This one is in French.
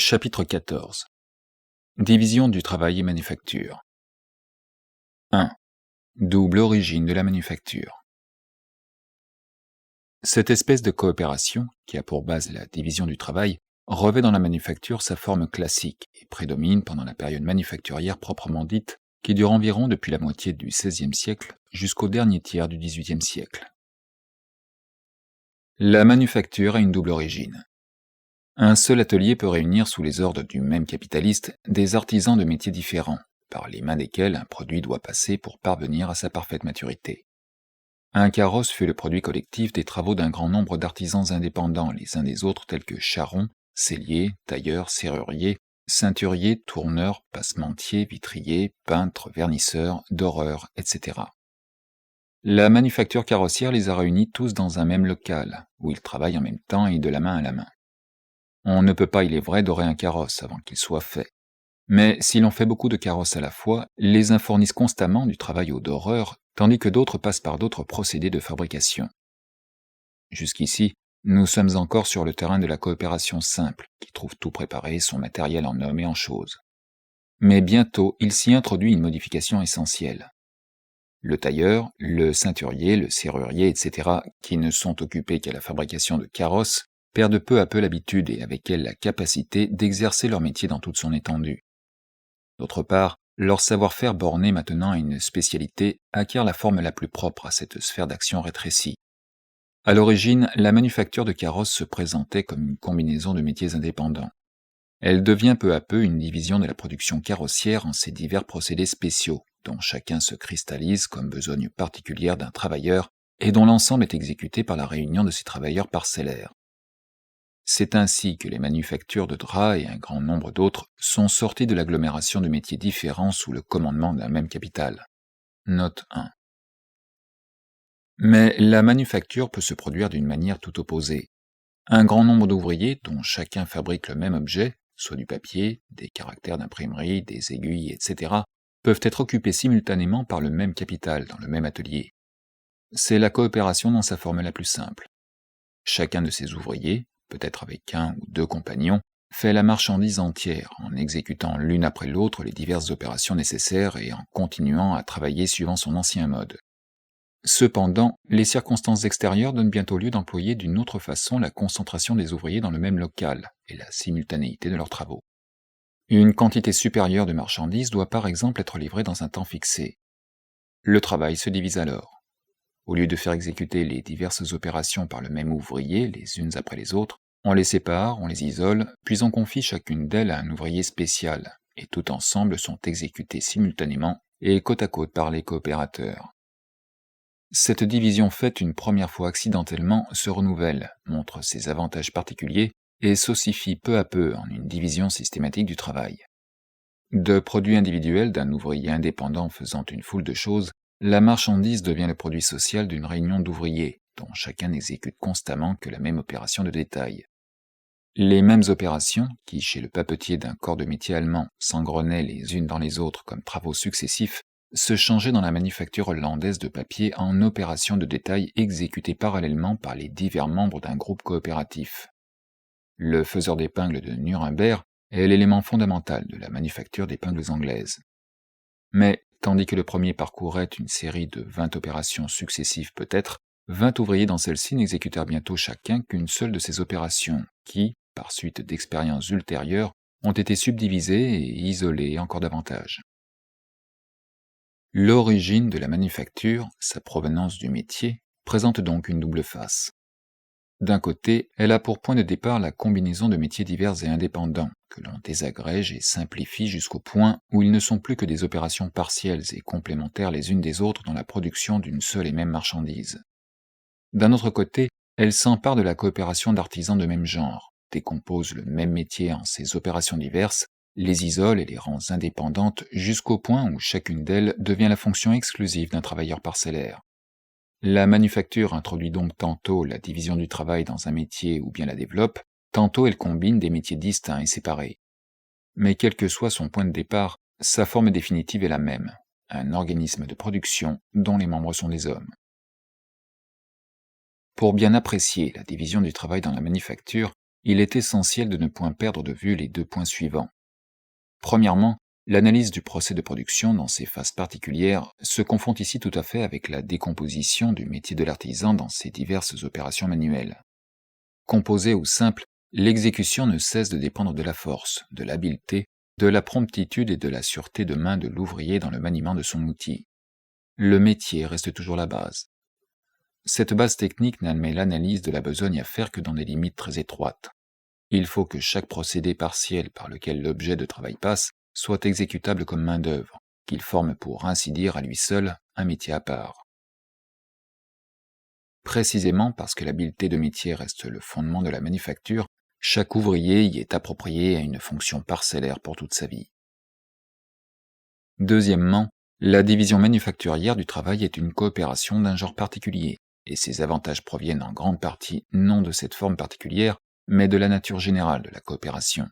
Chapitre 14. Division du travail et manufacture. 1. Double origine de la manufacture. Cette espèce de coopération, qui a pour base la division du travail, revêt dans la manufacture sa forme classique et prédomine pendant la période manufacturière proprement dite, qui dure environ depuis la moitié du XVIe siècle jusqu'au dernier tiers du XVIIIe siècle. La manufacture a une double origine. Un seul atelier peut réunir sous les ordres du même capitaliste des artisans de métiers différents, par les mains desquels un produit doit passer pour parvenir à sa parfaite maturité. Un carrosse fut le produit collectif des travaux d'un grand nombre d'artisans indépendants les uns des autres tels que charrons, selliers, tailleurs, serruriers, ceinturiers, tourneurs, passementiers, vitriers, peintres, vernisseurs, doreurs, etc. La manufacture carrossière les a réunis tous dans un même local, où ils travaillent en même temps et de la main à la main. On ne peut pas, il est vrai, dorer un carrosse avant qu'il soit fait. Mais si l'on fait beaucoup de carrosses à la fois, les uns fournissent constamment du travail aux doreurs, tandis que d'autres passent par d'autres procédés de fabrication. Jusqu'ici, nous sommes encore sur le terrain de la coopération simple, qui trouve tout préparé, son matériel en hommes et en choses. Mais bientôt, il s'y introduit une modification essentielle. Le tailleur, le ceinturier, le serrurier, etc., qui ne sont occupés qu'à la fabrication de carrosses, perdent peu à peu l'habitude et avec elle la capacité d'exercer leur métier dans toute son étendue. D'autre part, leur savoir-faire borné maintenant à une spécialité acquiert la forme la plus propre à cette sphère d'action rétrécie. À l'origine, la manufacture de carrosses se présentait comme une combinaison de métiers indépendants. Elle devient peu à peu une division de la production carrossière en ses divers procédés spéciaux, dont chacun se cristallise comme besogne particulière d'un travailleur et dont l'ensemble est exécuté par la réunion de ces travailleurs parcellaires. C'est ainsi que les manufactures de draps et un grand nombre d'autres sont sorties de l'agglomération de métiers différents sous le commandement d'un même capital. Note 1. Mais la manufacture peut se produire d'une manière tout opposée. Un grand nombre d'ouvriers, dont chacun fabrique le même objet, soit du papier, des caractères d'imprimerie, des aiguilles, etc., peuvent être occupés simultanément par le même capital dans le même atelier. C'est la coopération dans sa forme la plus simple. Chacun de ces ouvriers, peut-être avec un ou deux compagnons, fait la marchandise entière en exécutant l'une après l'autre les diverses opérations nécessaires et en continuant à travailler suivant son ancien mode. Cependant, les circonstances extérieures donnent bientôt lieu d'employer d'une autre façon la concentration des ouvriers dans le même local et la simultanéité de leurs travaux. Une quantité supérieure de marchandises doit par exemple être livrée dans un temps fixé. Le travail se divise alors. Au lieu de faire exécuter les diverses opérations par le même ouvrier, les unes après les autres, on les sépare, on les isole, puis on confie chacune d'elles à un ouvrier spécial, et tout ensemble sont exécutées simultanément et côte à côte par les coopérateurs. Cette division faite une première fois accidentellement se renouvelle, montre ses avantages particuliers et s'ossifie peu à peu en une division systématique du travail. De produit individuel d'un ouvrier indépendant faisant une foule de choses, la marchandise devient le produit social d'une réunion d'ouvriers, dont chacun n'exécute constamment que la même opération de détail. Les mêmes opérations, qui chez le papetier d'un corps de métier allemand s'engrenaient les unes dans les autres comme travaux successifs, se changeaient dans la manufacture hollandaise de papier en opérations de détail exécutées parallèlement par les divers membres d'un groupe coopératif. Le faiseur d'épingles de Nuremberg est l'élément fondamental de la manufacture d'épingles anglaises. Mais, tandis que le premier parcourait une série de 20 opérations successives peut-être, 20 ouvriers dans celle-ci n'exécutèrent bientôt chacun qu'une seule de ces opérations, qui, par suite d'expériences ultérieures, ont été subdivisées et isolées encore davantage. L'origine de la manufacture, sa provenance du métier, présente donc une double face. D'un côté, elle a pour point de départ la combinaison de métiers divers et indépendants, que l'on désagrège et simplifie jusqu'au point où ils ne sont plus que des opérations partielles et complémentaires les unes des autres dans la production d'une seule et même marchandise. D'un autre côté, elle s'empare de la coopération d'artisans de même genre, décompose le même métier en ses opérations diverses, les isole et les rend indépendantes jusqu'au point où chacune d'elles devient la fonction exclusive d'un travailleur parcellaire. La manufacture introduit donc tantôt la division du travail dans un métier ou bien la développe, tantôt elle combine des métiers distincts et séparés. Mais quel que soit son point de départ, sa forme définitive est la même, un organisme de production dont les membres sont des hommes. Pour bien apprécier la division du travail dans la manufacture, il est essentiel de ne point perdre de vue les 2 points suivants. Premièrement, l'analyse du procès de production dans ses phases particulières se confond ici tout à fait avec la décomposition du métier de l'artisan dans ses diverses opérations manuelles. Composée ou simple, l'exécution ne cesse de dépendre de la force, de l'habileté, de la promptitude et de la sûreté de main de l'ouvrier dans le maniement de son outil. Le métier reste toujours la base. Cette base technique n'admet l'analyse de la besogne à faire que dans des limites très étroites. Il faut que chaque procédé partiel par lequel l'objet de travail passe soit exécutable comme main-d'œuvre, qu'il forme pour ainsi dire à lui seul un métier à part. Précisément parce que l'habileté de métier reste le fondement de la manufacture, chaque ouvrier y est approprié à une fonction parcellaire pour toute sa vie. Deuxièmement, la division manufacturière du travail est une coopération d'un genre particulier, et ses avantages proviennent en grande partie non de cette forme particulière, mais de la nature générale de la coopération.